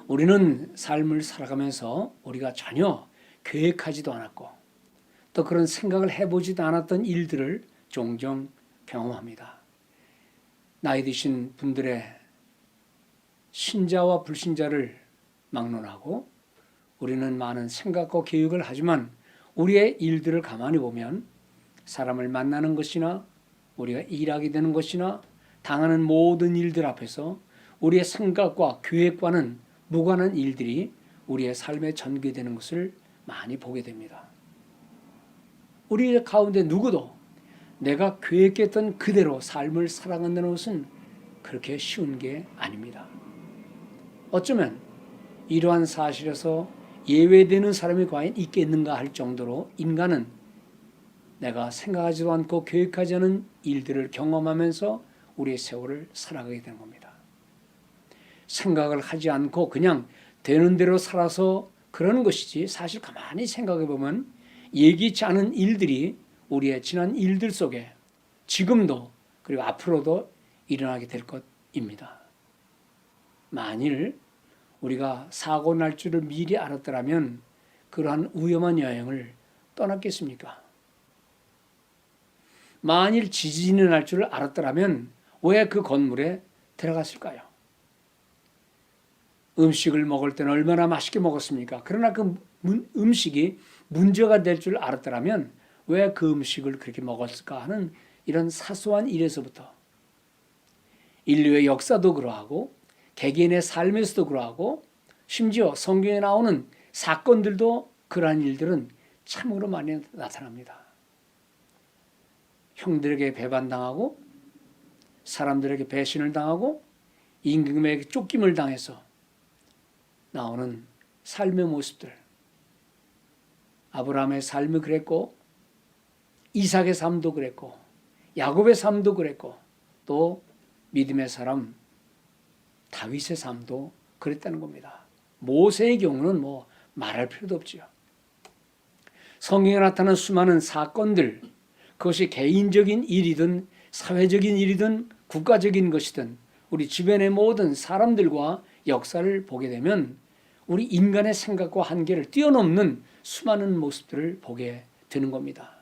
우리는 삶을 살아가면서 우리가 전혀 계획하지도 않았고 또 그런 생각을 해보지도 않았던 일들을 종종 경험합니다. 나이 드신 분들의 신자와 불신자를 막론하고 우리는 많은 생각과 계획을 하지만 우리의 일들을 가만히 보면 사람을 만나는 것이나 우리가 일하게 되는 것이나 당하는 모든 일들 앞에서 우리의 생각과 계획과는 무관한 일들이 우리의 삶에 전개되는 것을 많이 보게 됩니다. 우리 가운데 누구도 내가 계획했던 그대로 삶을 살아간다는 것은 그렇게 쉬운 게 아닙니다. 어쩌면 이러한 사실에서 예외되는 사람이 과연 있겠는가 할 정도로 인간은 내가 생각하지도 않고 계획하지 않은 일들을 경험하면서 우리의 세월을 살아가게 되는 겁니다. 생각을 하지 않고 그냥 되는 대로 살아서 그러는 것이지 사실 가만히 생각해 보면 예기치 않은 일들이 우리의 지난 일들 속에 지금도 그리고 앞으로도 일어나게 될 것입니다. 만일 우리가 사고 날 줄을 미리 알았더라면 그러한 위험한 여행을 떠났겠습니까? 만일 지진이 날 줄을 알았더라면 왜 그 건물에 들어갔을까요? 음식을 먹을 때는 얼마나 맛있게 먹었습니까? 그러나 그 음식이 문제가 될 줄 알았더라면 왜 그 음식을 그렇게 먹었을까 하는 이런 사소한 일에서부터 인류의 역사도 그러하고 개개인의 삶에서도 그러하고 심지어 성경에 나오는 사건들도 그러한 일들은 참으로 많이 나타납니다. 형들에게 배반당하고 사람들에게 배신을 당하고 임금에게 쫓김을 당해서 나오는 삶의 모습들. 아브라함의 삶이 그랬고 이삭의 삶도 그랬고 야곱의 삶도 그랬고 또 믿음의 사람 다윗의 삶도 그랬다는 겁니다. 모세의 경우는 뭐 말할 필요도 없지요. 성경에 나타난 수많은 사건들, 그것이 개인적인 일이든 사회적인 일이든 국가적인 것이든 우리 주변의 모든 사람들과 역사를 보게 되면 우리 인간의 생각과 한계를 뛰어넘는 수많은 모습들을 보게 되는 겁니다.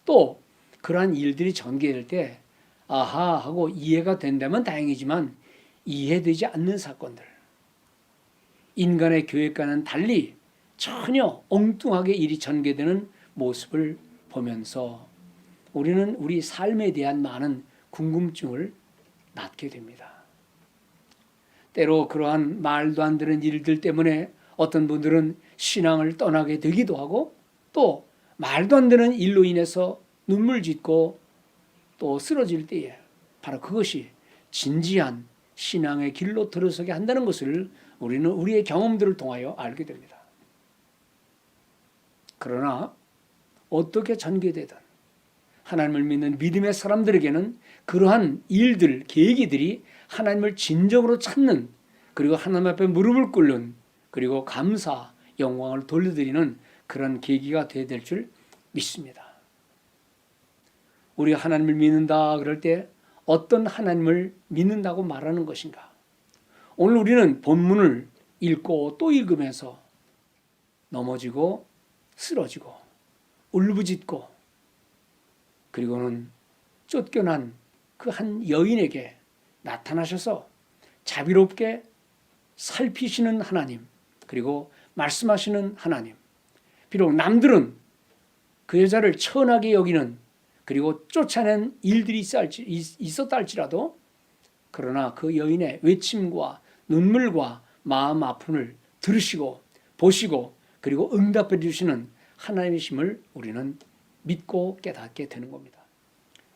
또 그러한 일들이 전개될 때 아하 하고 이해가 된다면 다행이지만 이해되지 않는 사건들, 인간의 계획과는 달리 전혀 엉뚱하게 일이 전개되는 모습을 보면서 우리는 우리 삶에 대한 많은 궁금증을 낳게 됩니다. 때로 그러한 말도 안 되는 일들 때문에 어떤 분들은 신앙을 떠나게 되기도 하고 또 말도 안 되는 일로 인해서 눈물 짓고 또 쓰러질 때에 바로 그것이 진지한 신앙의 길로 들어서게 한다는 것을 우리는 우리의 경험들을 통하여 알게 됩니다. 그러나 어떻게 전개되든 하나님을 믿는 믿음의 사람들에게는 그러한 일들, 계기들이 하나님을 진정으로 찾는 그리고 하나님 앞에 무릎을 꿇는 그리고 감사, 영광을 돌려드리는 그런 계기가 되어야 될 줄 믿습니다. 우리가 하나님을 믿는다 그럴 때 어떤 하나님을 믿는다고 말하는 것인가? 오늘 우리는 본문을 읽고 또 읽으면서 넘어지고 쓰러지고 울부짖고 그리고는 쫓겨난 그 한 여인에게 나타나셔서 자비롭게 살피시는 하나님, 그리고 말씀하시는 하나님. 비록 남들은 그 여자를 천하게 여기는 그리고 쫓아낸 일들이 있었다 할지라도 그러나 그 여인의 외침과 눈물과 마음 아픔을 들으시고 보시고 그리고 응답해 주시는 하나님이심을 우리는 믿고 깨닫게 되는 겁니다.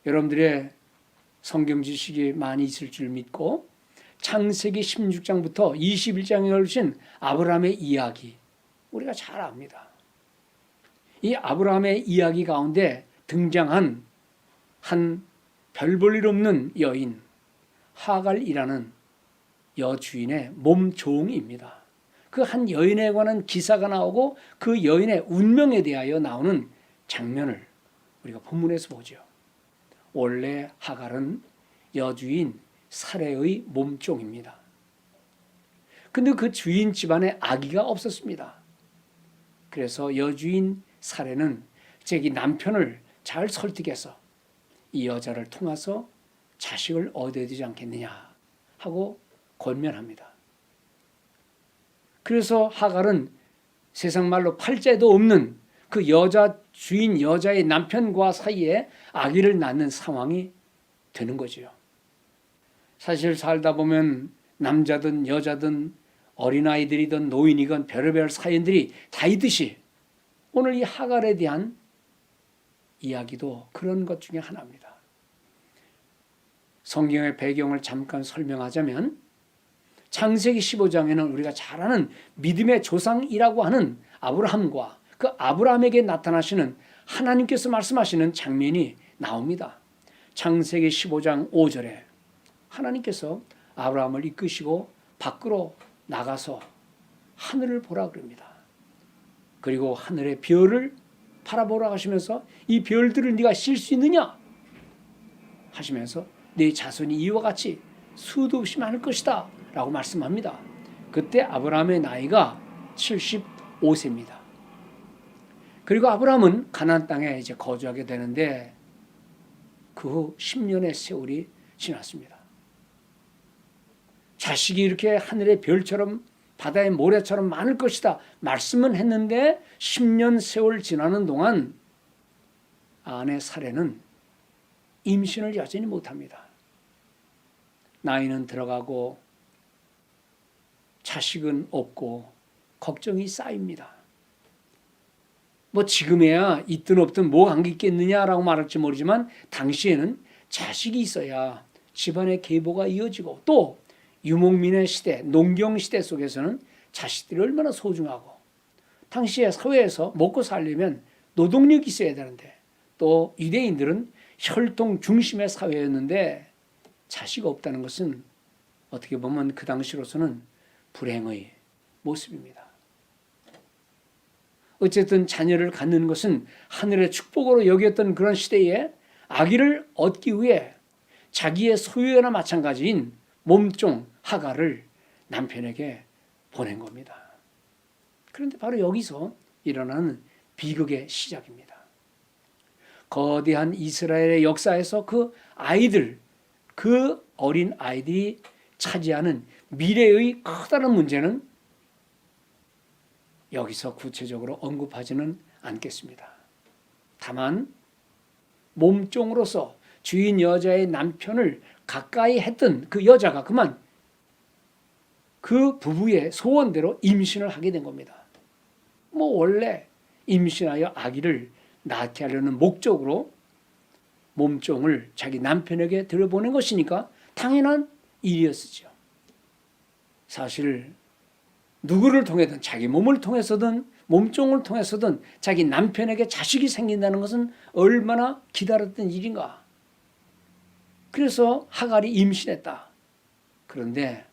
여러분들의 성경 지식이 많이 있을 줄 믿고 창세기 16장부터 21장에 걸친 아브라함의 이야기 우리가 잘 압니다. 이 아브라함의 이야기 가운데 등장한 한 별 볼 일 없는 여인 하갈이라는 여주인의 몸종입니다. 그 한 여인에 관한 기사가 나오고 그 여인의 운명에 대하여 나오는 장면을 우리가 본문에서 보죠. 원래 하갈은 여주인 사레의 몸종입니다. 근데 그 주인 집안에 아기가 없었습니다. 그래서 여주인 사례는 자기 남편을 잘 설득해서 이 여자를 통해서 자식을 얻어야 되지 않겠느냐 하고 권면합니다. 그래서 하갈은 세상 말로 팔자에도 없는 그 여자 주인 여자의 남편과 사이에 아기를 낳는 상황이 되는 거지요. 사실 살다 보면 남자든 여자든 어린아이들이든 노인이건 별의별 사연들이 다 있듯이 오늘 이 하갈에 대한 이야기도 그런 것 중에 하나입니다. 성경의 배경을 잠깐 설명하자면 창세기 15장에는 우리가 잘 아는 믿음의 조상이라고 하는 아브라함과 그 아브라함에게 나타나시는 하나님께서 말씀하시는 장면이 나옵니다. 창세기 15장 5절에 하나님께서 아브라함을 이끄시고 밖으로 나가서 하늘을 보라 그럽니다. 그리고 하늘의 별을 바라보라 하시면서 이 별들을 네가 실 수 있느냐 하시면서 네 자손이 이와 같이 수도 없이 많을 것이다 라고 말씀합니다. 그때 아브라함의 나이가 75세입니다. 그리고 아브라함은 가나안 땅에 이제 거주하게 되는데 그 후 10년의 세월이 지났습니다. 자식이 이렇게 하늘의 별처럼 바다의 모래처럼 많을 것이다 말씀은 했는데 10년 세월 지나는 동안 아내 사례는 임신을 여전히 못합니다. 나이는 들어가고 자식은 없고 걱정이 쌓입니다. 뭐 지금에야 있든 없든 뭐 관계 있겠느냐라고 말할지 모르지만 당시에는 자식이 있어야 집안의 계보가 이어지고 또 유목민의 시대, 농경시대 속에서는 자식들이 얼마나 소중하고 당시의 사회에서 먹고 살려면 노동력이 있어야 되는데 또 유대인들은 혈통 중심의 사회였는데 자식 없다는 것은 어떻게 보면 그 당시로서는 불행의 모습입니다. 어쨌든 자녀를 갖는 것은 하늘의 축복으로 여겼던 그런 시대에 아기를 얻기 위해 자기의 소유나 마찬가지인 몸종 하갈을 남편에게 보낸 겁니다. 그런데 바로 여기서 일어나는 비극의 시작입니다. 거대한 이스라엘의 역사에서 그 아이들, 그 어린 아이들이 차지하는 미래의 커다란 문제는 여기서 구체적으로 언급하지는 않겠습니다. 다만 몸종으로서 주인 여자의 남편을 가까이 했던 그 여자가 그만 그 부부의 소원대로 임신을 하게 된 겁니다. 뭐 원래 임신하여 아기를 낳게 하려는 목적으로 몸종을 자기 남편에게 들여보낸 것이니까 당연한 일이었죠. 사실 누구를 통해든 자기 몸을 통해서든 몸종을 통해서든 자기 남편에게 자식이 생긴다는 것은 얼마나 기다렸던 일인가. 그래서 하갈이 임신했다. 그런데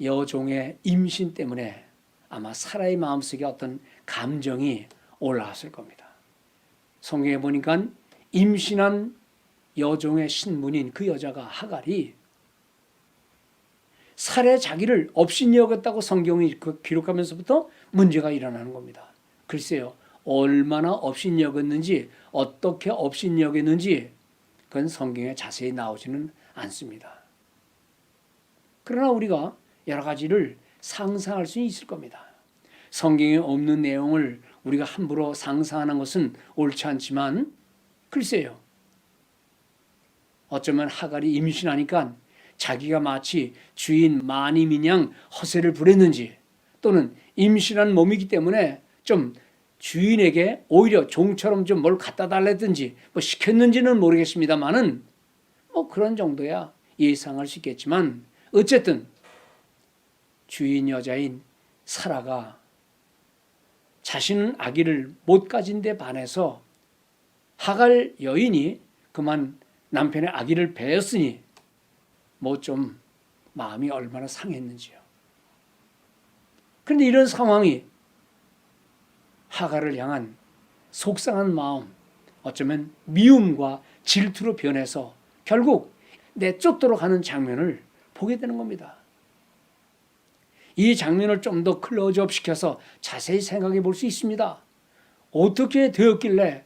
여종의 임신 때문에 아마 사라의 마음속에 어떤 감정이 올라왔을 겁니다. 성경에 보니까 임신한 여종의 신분인 그 여자가 하갈이 살해 자기를 업신이 여겼다고 성경이 기록하면서부터 문제가 일어나는 겁니다. 글쎄요, 얼마나 업신이 여겼는지 어떻게 업신이 여겼는지 그건 성경에 자세히 나오지는 않습니다. 그러나 우리가 여러 가지를 상상할 수 있을 겁니다. 성경에 없는 내용을 우리가 함부로 상상하는 것은 옳지 않지만 글쎄요, 어쩌면 하갈이 임신하니까 자기가 마치 주인 마님이냥 허세를 부렸는지 또는 임신한 몸이기 때문에 좀 주인에게 오히려 종처럼 좀 뭘 갖다 달랬든지 뭐 시켰는지는 모르겠습니다만은 뭐 그런 정도야 예상할 수 있겠지만 어쨌든 주인 여자인 사라가 자신은 아기를 못 가진 데 반해서 하갈 여인이 그만 남편의 아기를 베었으니 뭐 좀 마음이 얼마나 상했는지요. 그런데 이런 상황이 하갈을 향한 속상한 마음, 어쩌면 미움과 질투로 변해서 결국 내쫓도록 하는 장면을 보게 되는 겁니다. 이 장면을 좀 더 클로즈업 시켜서 자세히 생각해 볼 수 있습니다. 어떻게 되었길래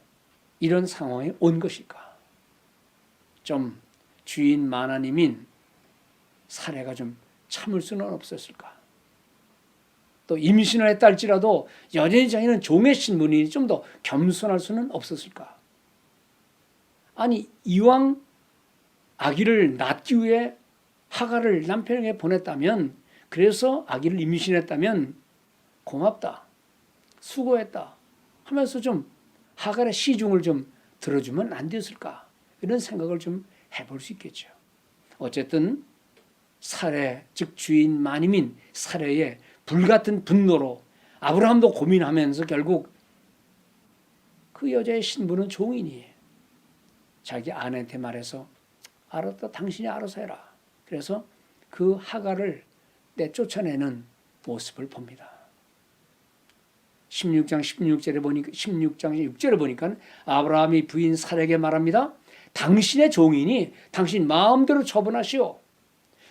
이런 상황에 온 것일까? 좀 주인 마나님인 사례가 좀 참을 수는 없었을까? 또 임신을 했다 할지라도 여전히 자기는 종의 신분이니 좀 더 겸손할 수는 없었을까? 아니 이왕 아기를 낳기 위해 하갈을 남편에게 보냈다면, 그래서 아기를 임신했다면 고맙다, 수고했다 하면서 좀 하갈의 시중을 좀 들어주면 안 됐을까? 이런 생각을 좀 해볼 수 있겠죠. 어쨌든 사례, 즉 주인 마님인 사례의 불같은 분노로 아브라함도 고민하면서 결국 그 여자의 신부는 종이니 자기 아내한테 말해서 알았다, 당신이 알아서 해라. 그래서 그 하갈을 내쫓아내는 모습을 봅니다. 16장 6절에 보니까 아브라함이 부인 사례에게 말합니다. 당신의 종이니 당신 마음대로 처분하시오.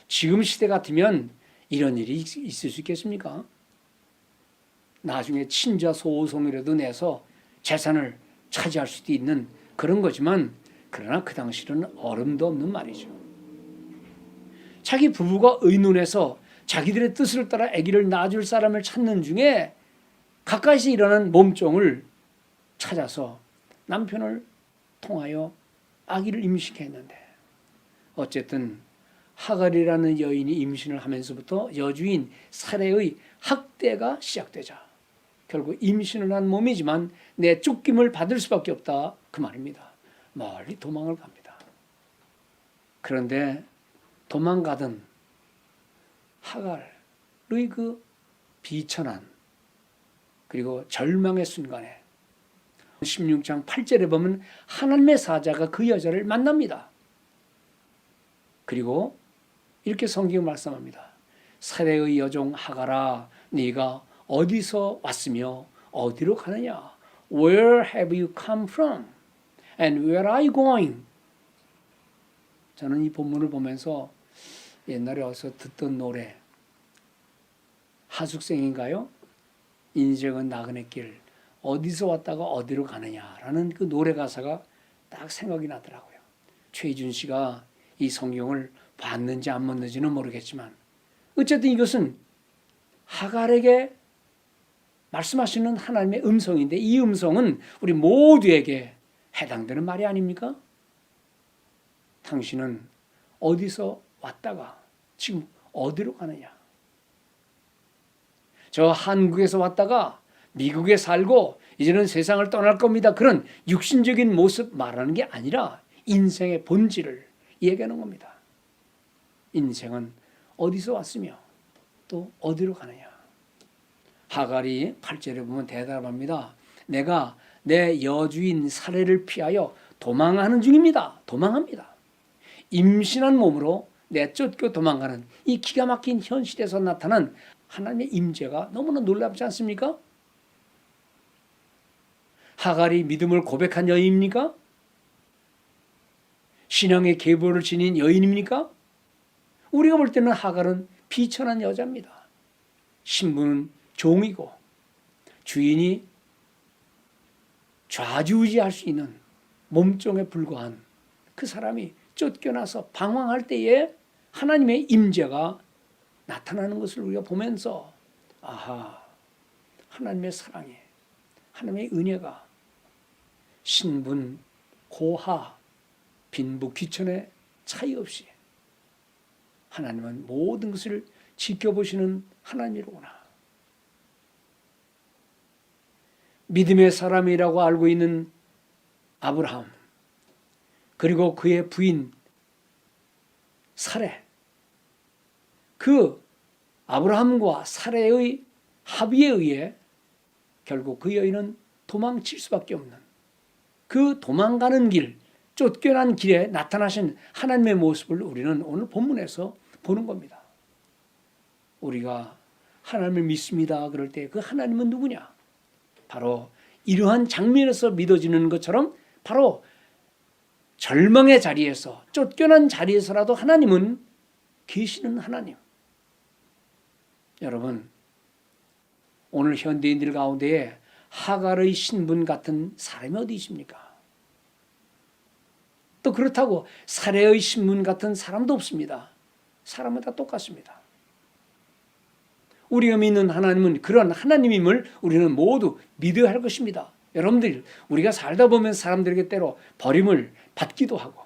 지금 시대 같으면 이런 일이 있을 수 있겠습니까? 나중에 친자 소송이라도 내서 재산을 차지할 수도 있는 그런 거지만, 그러나 그 당시는 얼음도 없는 말이죠. 자기 부부가 의논해서 자기들의 뜻을 따라 아기를 낳아줄 사람을 찾는 중에 가까이서 일어난 몸종을 찾아서 남편을 통하여 아기를 임신했는데, 어쨌든 하갈이라는 여인이 임신을 하면서부터 여주인 사례의 학대가 시작되자 결국 임신을 한 몸이지만 내 쫓김을 받을 수밖에 없다, 그 말입니다. 멀리 도망을 갑니다. 그런데 도망가던 하갈의 그 비천한 그리고 절망의 순간에 16장 8절에 보면 하나님의 사자가 그 여자를 만납니다. 그리고 이렇게 성경이 말씀합니다. 사례의 여종 하갈아, 네가 어디서 왔으며 어디로 가느냐? Where have you come from? And where are you going? 저는 이 본문을 보면서 옛날에 어서 듣던 노래, 하숙생인가요? 인생은 나그네 길, 어디서 왔다가 어디로 가느냐라는 그 노래 가사가 딱 생각이 나더라고요. 최희준 씨가 이 성경을 봤는지 안 봤는지는 모르겠지만 어쨌든 이것은 하갈에게 말씀하시는 하나님의 음성인데, 이 음성은 우리 모두에게 해당되는 말이 아닙니까? 당신은 어디서 왔다가 지금 어디로 가느냐? 저 한국에서 왔다가 미국에 살고 이제는 세상을 떠날 겁니다. 그런 육신적인 모습 말하는 게 아니라 인생의 본질을 얘기하는 겁니다. 인생은 어디서 왔으며 또 어디로 가느냐? 하갈이 8절에 보면 대답합니다. 내가 내 여주인 사례를 피하여 도망하는 중입니다. 도망합니다. 임신한 몸으로 내쫓겨 도망가는 이 기가 막힌 현실에서 나타난 하나님의 임재가 너무나 놀랍지 않습니까? 하갈이 믿음을 고백한 여인입니까? 신앙의 계보를 지닌 여인입니까? 우리가 볼 때는 하갈은 비천한 여자입니다. 신부는 종이고 주인이 좌지우지할 수 있는 몸종에 불과한 그 사람이 쫓겨나서 방황할 때에 하나님의 임재가 나타나는 것을 우리가 보면서, 아하, 하나님의 사랑이, 하나님의 은혜가 신분, 고하, 빈부, 귀천의 차이 없이 하나님은 모든 것을 지켜보시는 하나님이로구나. 믿음의 사람이라고 알고 있는 아브라함, 그리고 그의 부인 사레, 그 아브라함과 사레의 합의에 의해 결국 그 여인은 도망칠 수밖에 없는, 그 도망가는 길, 쫓겨난 길에 나타나신 하나님의 모습을 우리는 오늘 본문에서 보는 겁니다. 우리가 하나님을 믿습니다 그럴 때 그 하나님은 누구냐? 바로 이러한 장면에서 믿어지는 것처럼 바로 절망의 자리에서, 쫓겨난 자리에서라도 하나님은 계시는 하나님. 여러분, 오늘 현대인들 가운데에 하갈의 신분 같은 사람이 어디 있습니까? 또 그렇다고 사례의 신분 같은 사람도 없습니다. 사람은 다 똑같습니다. 우리가 믿는 하나님은 그런 하나님임을 우리는 모두 믿어야 할 것입니다. 여러분들, 우리가 살다 보면 사람들에게 때로 버림을 받기도 하고,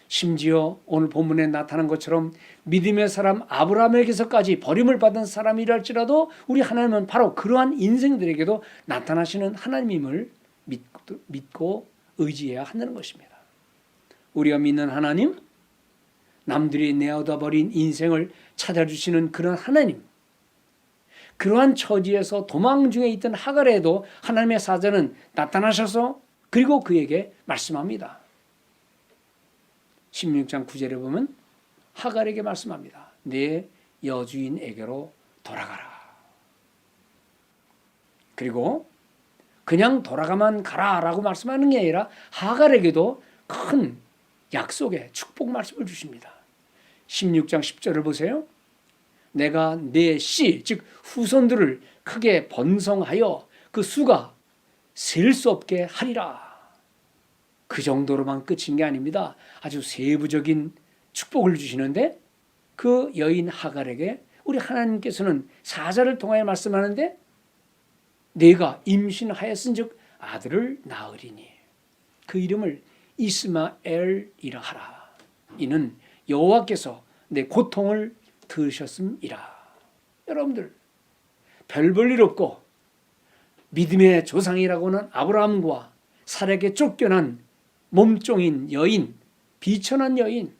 심지어 오늘 본문에 나타난 것처럼 믿음의 사람 아브라함에게서까지 버림을 받은 사람이랄지라도 우리 하나님은 바로 그러한 인생들에게도 나타나시는 하나님임을 믿고 의지해야 한다는 것입니다. 우리가 믿는 하나님, 남들이 내어다 버린 인생을 찾아주시는 그런 하나님, 그러한 처지에서 도망 중에 있던 하갈에도 하나님의 사자는 나타나셔서 그리고 그에게 말씀합니다. 16장 9절에 보면 하갈에게 말씀합니다. 내 여주인에게로 돌아가라. 그리고 그냥 돌아가만 가라라고 말씀하는 게 아니라 하갈에게도 큰 약속의 축복 말씀을 주십니다. 16장 10절을 보세요. 내가 내 씨, 즉 후손들을 크게 번성하여 그 수가 셀 수 없게 하리라. 그 정도로만 끝인 게 아닙니다. 아주 세부적인 축복을 주시는데 그 여인 하갈에게 우리 하나님께서는 사자를 통하여 말씀하는데 내가 임신하였은즉 아들을 낳으리니 그 이름을 이스마엘이라 하라. 이는 여호와께서 내 고통을 들으셨음이라. 여러분들, 별 볼 일 없고 믿음의 조상이라고는 아브라함과 살에게 쫓겨난 몸종인 여인, 비천한 여인.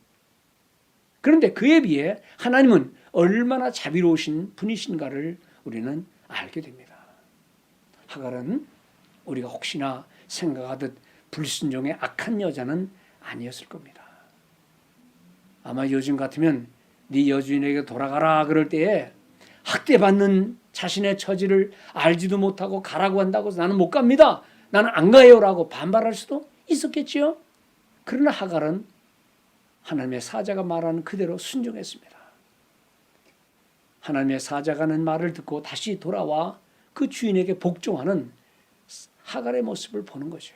그런데 그에 비해 하나님은 얼마나 자비로우신 분이신가를 우리는 알게 됩니다. 하갈은 우리가 혹시나 생각하듯 불순종의 악한 여자는 아니었을 겁니다. 아마 요즘 같으면 네 여주인에게 돌아가라 그럴 때에 학대받는 자신의 처지를 알지도 못하고 가라고 한다고 해서 나는 못 갑니다, 나는 안 가요라고 반발할 수도 있었겠지요. 그러나 하갈은 하나님의 사자가 말하는 그대로 순종했습니다. 하나님의 사자가 하는 말을 듣고 다시 돌아와 그 주인에게 복종하는 하갈의 모습을 보는 거죠.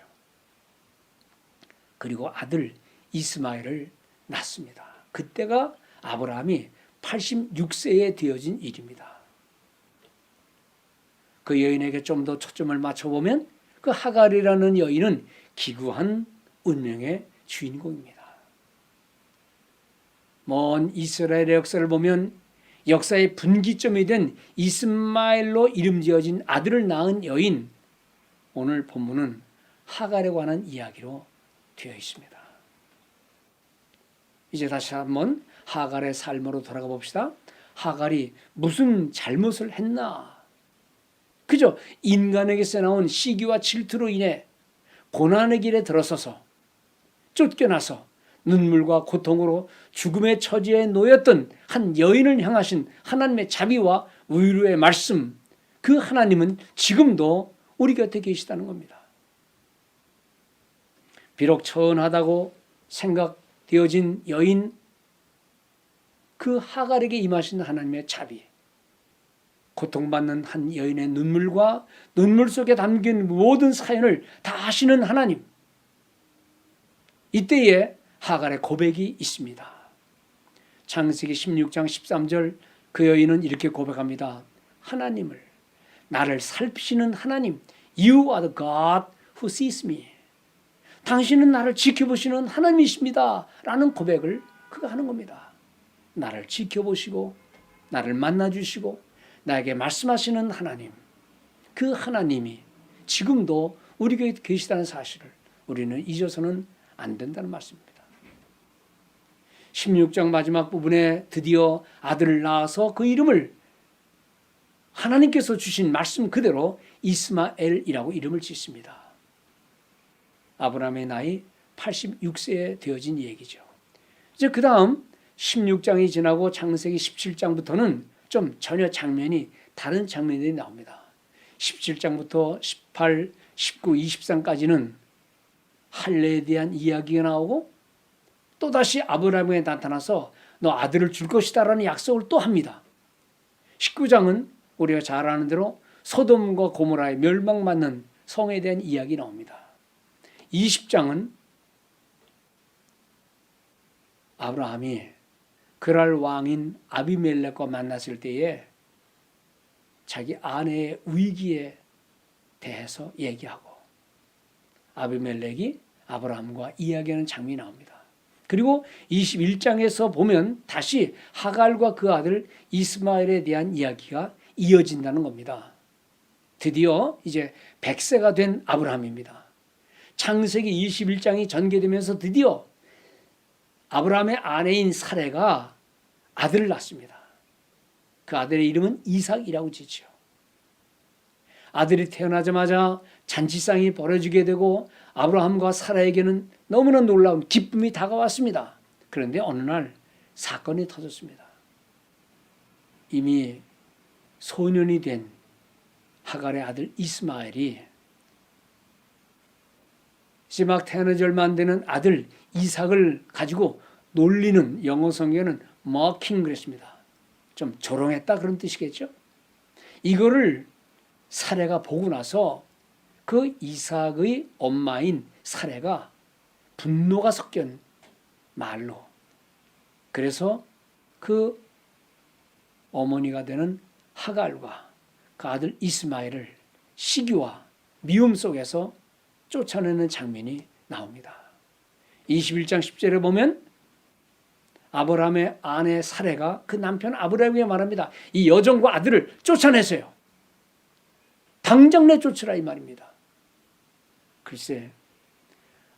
그리고 아들 이스마엘을 낳습니다. 그때가 아브라함이 86세에 되어진 일입니다. 그 여인에게 좀 더 초점을 맞춰보면 그 하갈이라는 여인은 기구한 운명의 주인공입니다. 먼 이스라엘의 역사를 보면 역사의 분기점이 된 이스마엘로 이름 지어진 아들을 낳은 여인, 오늘 본문은 하갈에 관한 이야기로 되어 있습니다. 이제 다시 한번 하갈의 삶으로 돌아가 봅시다. 하갈이 무슨 잘못을 했나? 그저 인간에게서 나온 시기와 질투로 인해 고난의 길에 들어서서 쫓겨나서 눈물과 고통으로 죽음의 처지에 놓였던 한 여인을 향하신 하나님의 자비와 위로의 말씀, 그 하나님은 지금도 우리 곁에 계시다는 겁니다. 비록 처은하다고 생각되어진 여인, 그 하갈에게 임하신 하나님의 자비, 고통받는 한 여인의 눈물과 눈물 속에 담긴 모든 사연을 다 아시는 하나님, 이때에 하갈의 고백이 있습니다. 창세기 16장 13절 그 여인은 이렇게 고백합니다. 하나님을, 나를 살피시는 하나님, You are the God who sees me. 당신은 나를 지켜보시는 하나님이십니다 라는 고백을 그가 하는 겁니다. 나를 지켜보시고 나를 만나주시고 나에게 말씀하시는 하나님, 그 하나님이 지금도 우리 곁에 계시다는 사실을 우리는 잊어서는 안 된다는 말씀입니다. 16장 마지막 부분에 드디어 아들을 낳아서 그 이름을 하나님께서 주신 말씀 그대로 이스마엘이라고 이름을 짓습니다. 아브라함의 나이 86세에 되어진 얘기죠. 이제 그 다음 16장이 지나고 창세기 17장부터는 좀 전혀 장면이 다른 장면들이 나옵니다. 17장부터 18, 19, 20장까지는 할례에 대한 이야기가 나오고 또다시 아브라함에게 나타나서 너 아들을 줄 것이다 라는 약속을 또 합니다. 19장은 우리가 잘 아는 대로 소돔과 고모라의 멸망받는 성에 대한 이야기 나옵니다. 20장은 아브라함이 그랄 왕인 아비멜렉과 만났을 때에 자기 아내의 위기에 대해서 얘기하고 아비멜렉이 아브라함과 이야기하는 장면이 나옵니다. 그리고 21장에서 보면 다시 하갈과 그 아들 이스마엘에 대한 이야기가 이어진다는 겁니다. 드디어 이제 100세가 된 아브라함입니다. 창세기 21장이 전개되면서 드디어 아브라함의 아내인 사레가 아들을 낳습니다. 그 아들의 이름은 이삭이라고 지죠. 아들이 태어나자마자 잔치상이 벌어지게 되고 아브라함과 사라에게는 너무나 놀라운 기쁨이 다가왔습니다. 그런데 어느 날 사건이 터졌습니다. 이미 소년이 된 하갈의 아들 이스마엘이 이제 막 태어나지 얼마 안 되는 아들 이삭을 가지고 놀리는, 영어 성경에는 mocking 그랬습니다. 좀 조롱했다 그런 뜻이겠죠. 이거를 사레가 보고 나서 그 이삭의 엄마인 사레가 분노가 섞인 말로, 그래서 그 어머니가 되는 하갈과 그 아들 이스마엘을 시기와 미움 속에서 쫓아내는 장면이 나옵니다. 21장 10절에 보면 아브라함의 아내 사레가 그 남편 아브라함에게 말합니다. 이 여종과 아들을 쫓아내세요. 당장 내쫓으라 이 말입니다. 글쎄,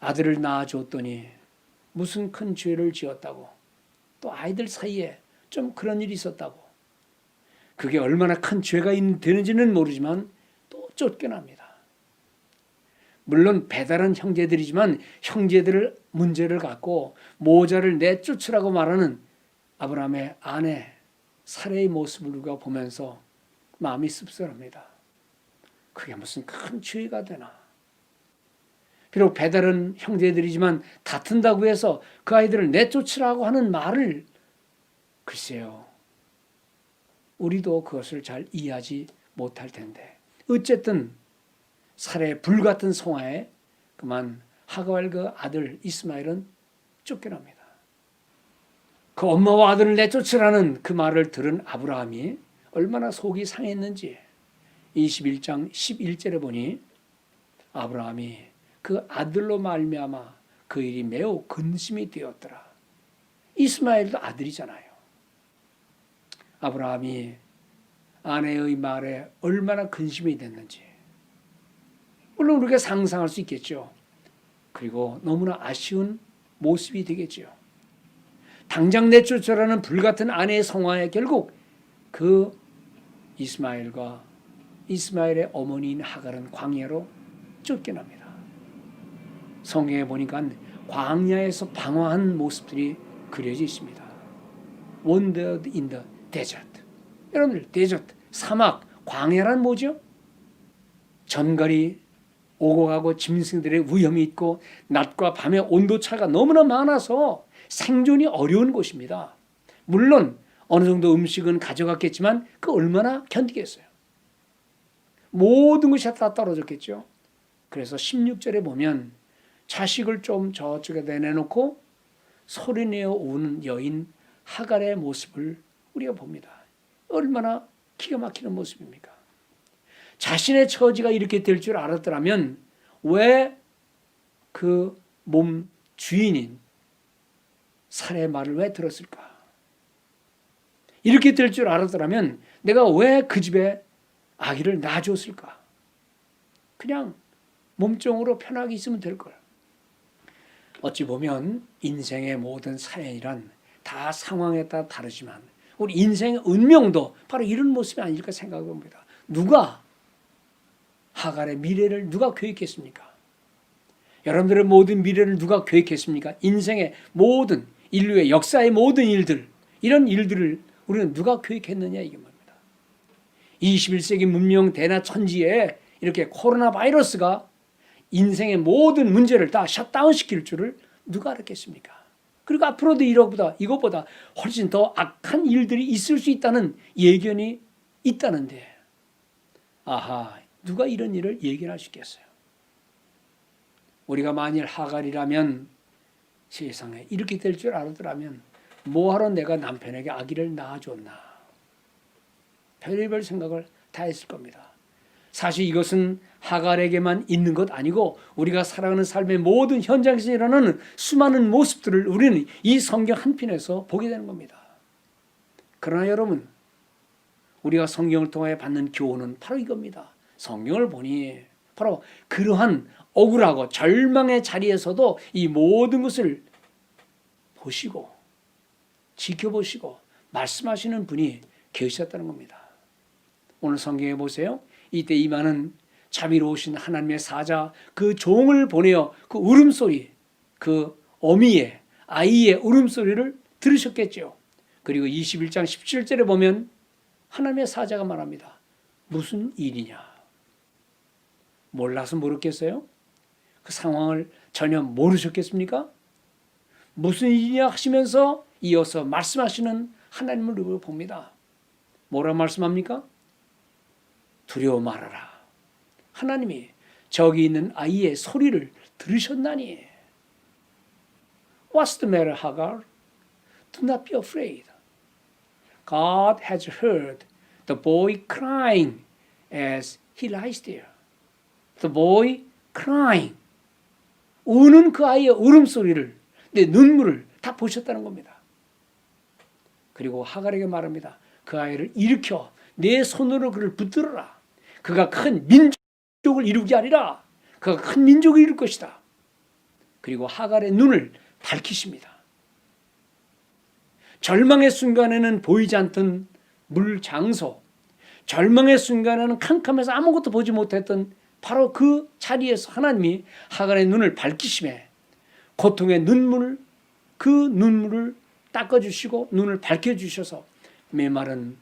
아들을 낳아줬더니 무슨 큰 죄를 지었다고, 또 아이들 사이에 좀 그런 일이 있었다고, 그게 얼마나 큰 죄가 되는지는 모르지만 또 쫓겨납니다. 물론 배달한 형제들이지만 형제들을 문제를 갖고 모자를 내쫓으라고 말하는 아브라함의 아내 사레의 모습을 우리가 보면서 마음이 씁쓸합니다. 그게 무슨 큰 죄가 되나. 비록 배달은 형제들이지만 다툰다고 해서 그 아이들을 내쫓으라고 하는 말을, 글쎄요, 우리도 그것을 잘 이해하지 못할 텐데 어쨌든 사레의 불같은 송아에 그만 하갈 그 아들 이스마엘은 쫓겨납니다. 그 엄마와 아들을 내쫓으라는 그 말을 들은 아브라함이 얼마나 속이 상했는지 21장 11절에 보니 아브라함이 그 아들로 말미암아 그 일이 매우 근심이 되었더라. 이스마엘도 아들이잖아요. 아브라함이 아내의 말에 얼마나 근심이 됐는지 물론 우리가 상상할 수 있겠죠. 그리고 너무나 아쉬운 모습이 되겠죠. 당장 내쫓으라는 불같은 아내의 성화에 결국 그 이스마엘과 이스마엘의 어머니인 하갈은 광야로 쫓겨납니다. 성경에 보니까 광야에서 방황한 모습들이 그려져 있습니다. Wandered in the desert. 여러분들, 데저트, 사막, 광야란 뭐죠? 전갈이 오고 가고 짐승들의 위험이 있고 낮과 밤의 온도차가 너무나 많아서 생존이 어려운 곳입니다. 물론 어느 정도 음식은 가져갔겠지만 그 얼마나 견디겠어요. 모든 것이 다 떨어졌겠죠. 그래서 16절에 보면 자식을 좀 저쪽에 내놓고 소리내어 우는 여인 하갈의 모습을 우리가 봅니다. 얼마나 기가 막히는 모습입니까? 자신의 처지가 이렇게 될 줄 알았더라면 왜 그 몸 주인인 사레의 말을 왜 들었을까? 이렇게 될 줄 알았더라면 내가 왜 그 집에 아기를 낳아줬을까? 그냥 몸종으로 편하게 있으면 될 걸. 어찌 보면 인생의 모든 사연이란 다 상황에 따라 다르지만 우리 인생의 운명도 바로 이런 모습이 아닐까 생각합니다. 누가 하갈의 미래를 누가 계획했습니까? 여러분들의 모든 미래를 누가 계획했습니까? 인생의 모든 인류의 역사의 모든 일들, 이런 일들을 우리는 누가 계획했느냐 이게 말입니다. 21세기 문명 대나천지에 이렇게 코로나 바이러스가 인생의 모든 문제를 다 셧다운 시킬 줄을 누가 알았겠습니까? 그리고 앞으로도 이것보다 훨씬 더 악한 일들이 있을 수 있다는 예견이 있다는데 아하, 누가 이런 일을 얘기할 수 있겠어요? 우리가 만일 하갈이라면 세상에 이렇게 될 줄 알았더라면 뭐하러 내가 남편에게 아기를 낳아줬나? 별의별 생각을 다 했을 겁니다. 사실 이것은 하갈에게만 있는 것 아니고 우리가 살아가는 삶의 모든 현장에서 일어나는 수많은 모습들을 우리는 이 성경 한 편에서 보게 되는 겁니다. 그러나 여러분, 우리가 성경을 통해 받는 교훈은 바로 이겁니다. 성경을 보니 바로 그러한 억울하고 절망의 자리에서도 이 모든 것을 보시고 지켜보시고 말씀하시는 분이 계셨다는 겁니다. 오늘 성경에 보세요. 이때 이만은 자비로우신 하나님의 사자 그 종을 보내어 그 울음소리, 그 어미의 아이의 울음소리를 들으셨겠죠. 그리고 21장 17절에 보면 하나님의 사자가 말합니다. 무슨 일이냐? 몰라서 모르겠어요? 그 상황을 전혀 모르셨겠습니까? 무슨 일이냐 하시면서 이어서 말씀하시는 하나님을 누구 봅니다. 뭐라 말씀합니까? 두려워 말아라. 하나님이 저기 있는 아이의 소리를 들으셨나니. What's the matter, Hagar? Do not be afraid. God has heard the boy crying as he lies there. The boy crying. 우는 그 아이의 울음소리를, 내 눈물을 다 보셨다는 겁니다. 그리고 하갈에게 말합니다. 그 아이를 일으켜 내 손으로 그를 붙들어라. 그가 큰 민족을 이루게 하리라. 그가 큰 민족을 이룰 것이다. 그리고 하갈의 눈을 밝히십니다. 절망의 순간에는 보이지 않던 물 장소, 절망의 순간에는 캄캄해서 아무것도 보지 못했던 바로 그 자리에서 하나님이 하갈의 눈을 밝히심에 고통의 눈물을, 그 눈물을 닦아주시고 눈을 밝혀주셔서 메마른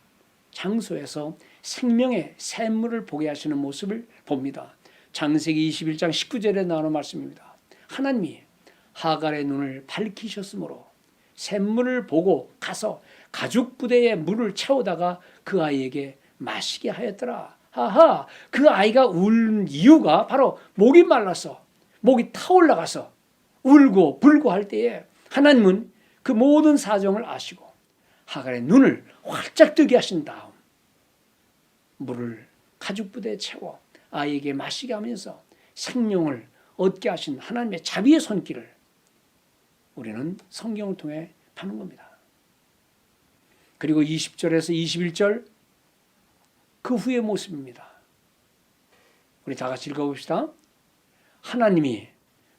장소에서 생명의 샘물을 보게 하시는 모습을 봅니다. 창세기 21장 19절에 나오는 말씀입니다. 하나님이 하갈의 눈을 밝히셨으므로 샘물을 보고 가서 가죽 부대에 물을 채우다가 그 아이에게 마시게 하였더라. 하하, 그 아이가 울 이유가 바로 목이 말라서, 목이 타올라가서 울고 불고 할 때에 하나님은 그 모든 사정을 아시고 하갈의 눈을 활짝 뜨게 하신 다음 물을 가죽 부대에 채워 아이에게 마시게 하면서 생명을 얻게 하신 하나님의 자비의 손길을 우리는 성경을 통해 파는 겁니다. 그리고 20절에서 21절 그 후의 모습입니다. 우리 다 같이 읽어봅시다. 하나님이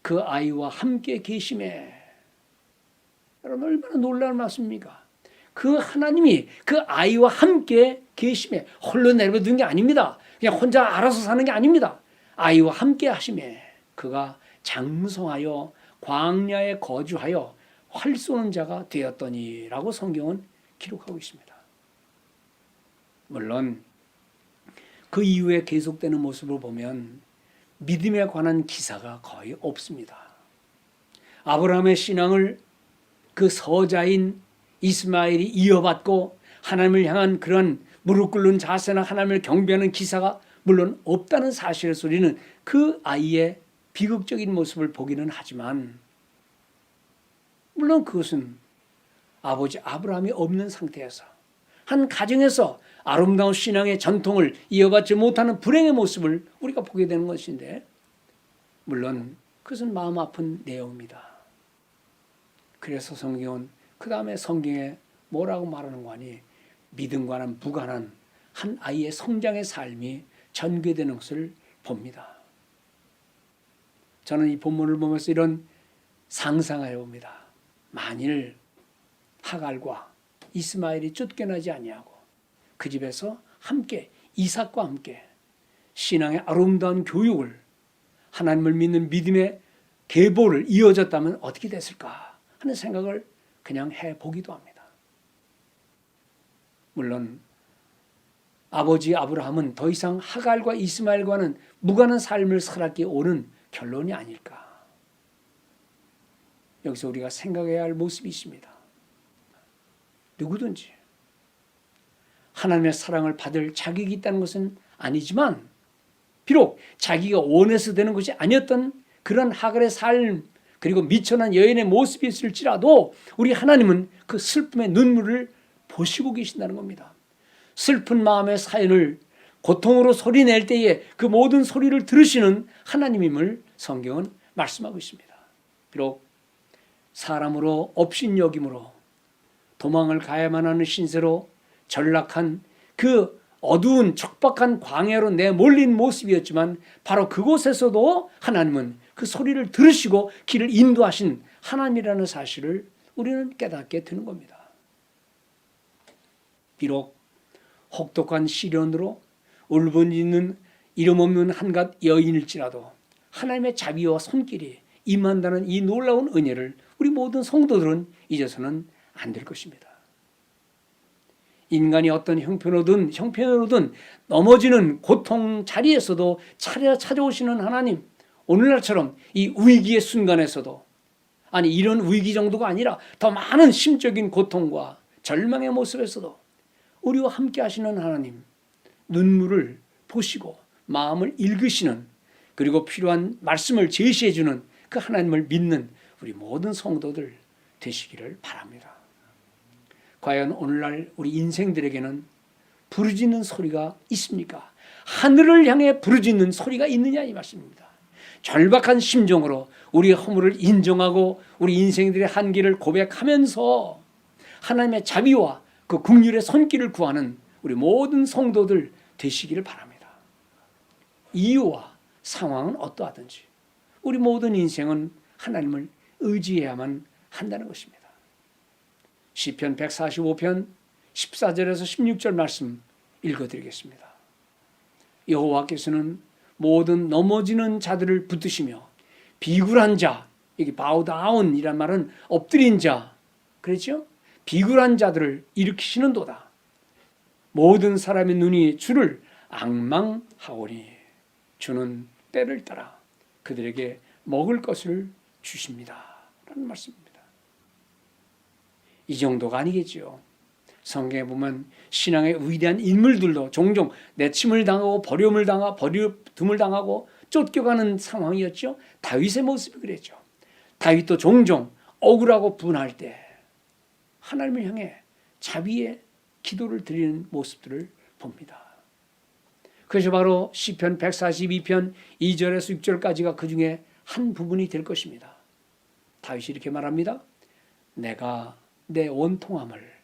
그 아이와 함께 계심에. 여러분 얼마나 놀라운 말씀입니까? 그 하나님이 그 아이와 함께 계심에 홀로 내버려둔 게 아닙니다. 그냥 혼자 알아서 사는 게 아닙니다. 아이와 함께 하심에 그가 장성하여 광야에 거주하여 활 쏘는 자가 되었더니라고 성경은 기록하고 있습니다. 물론 그 이후에 계속되는 모습을 보면 믿음에 관한 기사가 거의 없습니다. 아브라함의 신앙을 그 서자인 이스마엘이 이어받고 하나님을 향한 그런 무릎 꿇는 자세나 하나님을 경배하는 기사가 물론 없다는 사실을 우리는 그 아이의 비극적인 모습을 보기는 하지만 물론 그것은 아버지 아브라함이 없는 상태에서 한 가정에서 아름다운 신앙의 전통을 이어받지 못하는 불행의 모습을 우리가 보게 되는 것인데 물론 그것은 마음 아픈 내용입니다. 그래서 성경은 그 다음에 성경에 뭐라고 말하는 거 아니 믿음과는 무관한 한 아이의 성장의 삶이 전개되는 것을 봅니다. 저는 이 본문을 보면서 이런 상상을 해봅니다. 만일 하갈과 이스마엘이 쫓겨나지 아니하고 그 집에서 함께 이삭과 함께 신앙의 아름다운 교육을 하나님을 믿는 믿음의 계보를 이어졌다면 어떻게 됐을까 하는 생각을 그냥 해보기도 합니다. 물론 아버지 아브라함은 더 이상 하갈과 이스마엘과는 무관한 삶을 살았기에 오는 결론이 아닐까. 여기서 우리가 생각해야 할 모습이 있습니다. 누구든지 하나님의 사랑을 받을 자격이 있다는 것은 아니지만, 비록 자기가 원해서 되는 것이 아니었던 그런 하갈의 삶, 그리고 미천한 여인의 모습이 있을지라도 우리 하나님은 그 슬픔의 눈물을 보시고 계신다는 겁니다. 슬픈 마음의 사연을 고통으로 소리낼 때에 그 모든 소리를 들으시는 하나님임을 성경은 말씀하고 있습니다. 비록 사람으로 업신여김으로 도망을 가야만 하는 신세로 전락한 그 어두운 척박한 광야로 내몰린 모습이었지만, 바로 그곳에서도 하나님은 그 소리를 들으시고 길을 인도하신 하나님이라는 사실을 우리는 깨닫게 되는 겁니다. 비록 혹독한 시련으로 울부짖는 이름 없는 한갓 여인일지라도 하나님의 자비와 손길이 임한다는 이 놀라운 은혜를 우리 모든 성도들은 잊어서는 안 될 것입니다. 인간이 어떤 형편으로든 넘어지는 고통 자리에서도 찾아오시는 하나님, 오늘날처럼 이 위기의 순간에서도, 아니 이런 위기 정도가 아니라 더 많은 심적인 고통과 절망의 모습에서도 우리와 함께 하시는 하나님, 눈물을 보시고 마음을 읽으시는, 그리고 필요한 말씀을 제시해 주는 그 하나님을 믿는 우리 모든 성도들 되시기를 바랍니다. 과연 오늘날 우리 인생들에게는 부르짖는 소리가 있습니까? 하늘을 향해 부르짖는 소리가 있느냐, 이 말씀입니다. 절박한 심정으로 우리의 허물을 인정하고 우리 인생들의 한계를 고백하면서 하나님의 자비와 그 긍휼의 손길을 구하는 우리 모든 성도들 되시기를 바랍니다. 이유와 상황은 어떠하든지 우리 모든 인생은 하나님을 의지해야만 한다는 것입니다. 시편 145편 14절에서 16절 말씀 읽어드리겠습니다. 여호와께서는 모든 넘어지는 자들을 붙드시며 비굴한 자, 여기 bow down이란 말은 엎드린 자, 그렇죠? 비굴한 자들을 일으키시는도다. 모든 사람의 눈이 주를 앙망하오니 주는 때를 따라 그들에게 먹을 것을 주십니다. 라는 말씀입니다. 이 정도가 아니겠지요. 성경에 보면 신앙의 위대한 인물들도 종종 내침을 당하고 버림을 당하고 쫓겨가는 상황이었죠. 다윗의 모습이 그랬죠. 다윗도 종종 억울하고 분할 때 하나님을 향해 자비의 기도를 드리는 모습들을 봅니다. 그것이 바로 시편 142편 2절에서 6절까지가 그 중에 한 부분이 될 것입니다. 다윗이 이렇게 말합니다. 내가 내 원통함을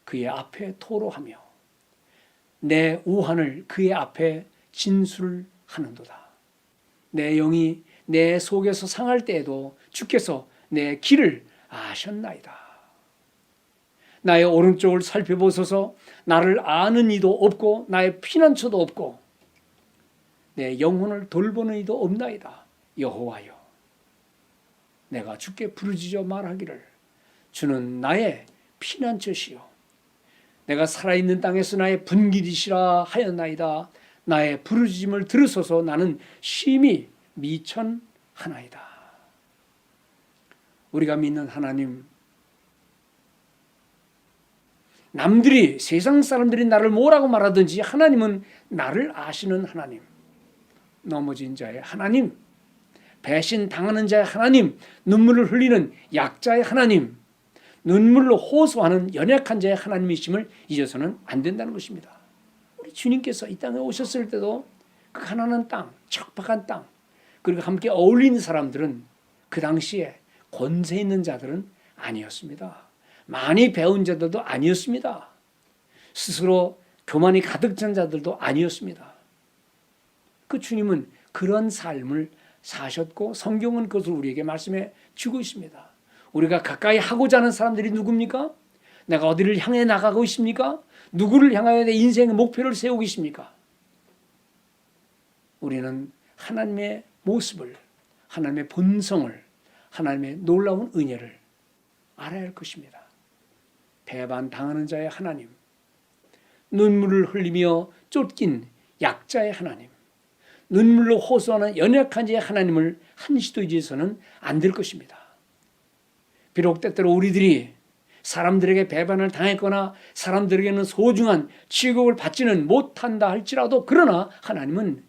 그의 앞에 토로하며 내 우한을 그의 앞에 진술을 하는도다. 내 영이 내 속에서 상할 때에도 주께서 내 길을 아셨나이다. 나의 오른쪽을 살펴보소서. 나를 아는 이도 없고 나의 피난처도 없고 내 영혼을 돌보는 이도 없나이다. 여호와여, 내가 주께 부르짖어 말하기를 주는 나의 피난처시요 내가 살아있는 땅에서 나의 분길이시라 하였나이다. 나의 부르짖음을 들으소서. 나는 심히 미천하나이다. 우리가 믿는 하나님, 남들이, 세상 사람들이 나를 뭐라고 말하든지 하나님은 나를 아시는 하나님, 넘어진 자의 하나님, 배신 당하는 자의 하나님, 눈물을 흘리는 약자의 하나님, 눈물로 호소하는 연약한 자의 하나님이심을 잊어서는 안 된다는 것입니다. 우리 주님께서 이 땅에 오셨을 때도 그 가난한 땅, 척박한 땅, 그리고 함께 어울리는 사람들은 그 당시에 권세 있는 자들은 아니었습니다. 많이 배운 자들도 아니었습니다. 스스로 교만이 가득 찬 자들도 아니었습니다. 그 주님은 그런 삶을 사셨고 성경은 그것을 우리에게 말씀해 주고 있습니다. 우리가 가까이 하고자 하는 사람들이 누굽니까? 내가 어디를 향해 나가고 있습니까? 누구를 향하여 내 인생의 목표를 세우고 있습니까? 우리는 하나님의 모습을, 하나님의 본성을, 하나님의 놀라운 은혜를 알아야 할 것입니다. 배반 당하는 자의 하나님, 눈물을 흘리며 쫓긴 약자의 하나님, 눈물로 호소하는 연약한 자의 하나님을 한시도 잊어서는 안 될 것입니다. 비록 때때로 우리들이 사람들에게 배반을 당했거나 사람들에게는 소중한 취급을 받지는 못한다 할지라도, 그러나 하나님은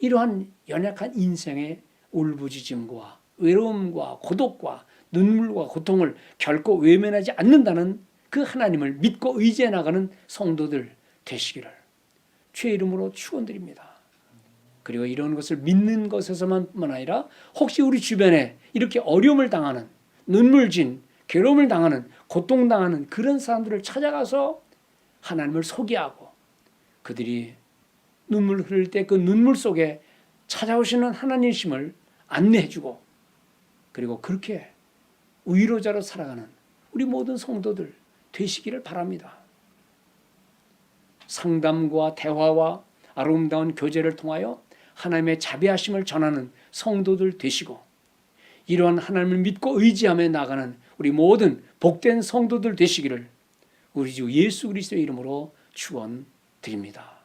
이러한 연약한 인생의 울부짖음과 외로움과 고독과 눈물과 고통을 결코 외면하지 않는다는 그 하나님을 믿고 의지해 나가는 성도들 되시기를 주의 이름으로 축원드립니다. 그리고 이런 것을 믿는 것에서만뿐만 아니라 혹시 우리 주변에 이렇게 어려움을 당하는, 눈물진, 괴로움을 당하는, 고통당하는 그런 사람들을 찾아가서 하나님을 소개하고 그들이 눈물 흘릴 때 그 눈물 속에 찾아오시는 하나님이심을 안내해주고, 그리고 그렇게 위로자로 살아가는 우리 모든 성도들 되시기를 바랍니다. 상담과 대화와 아름다운 교제를 통하여 하나님의 자비하심을 전하는 성도들 되시고, 이러한 하나님을 믿고 의지하며 나가는 우리 모든 복된 성도들 되시기를 우리 주 예수 그리스도의 이름으로 축원드립니다.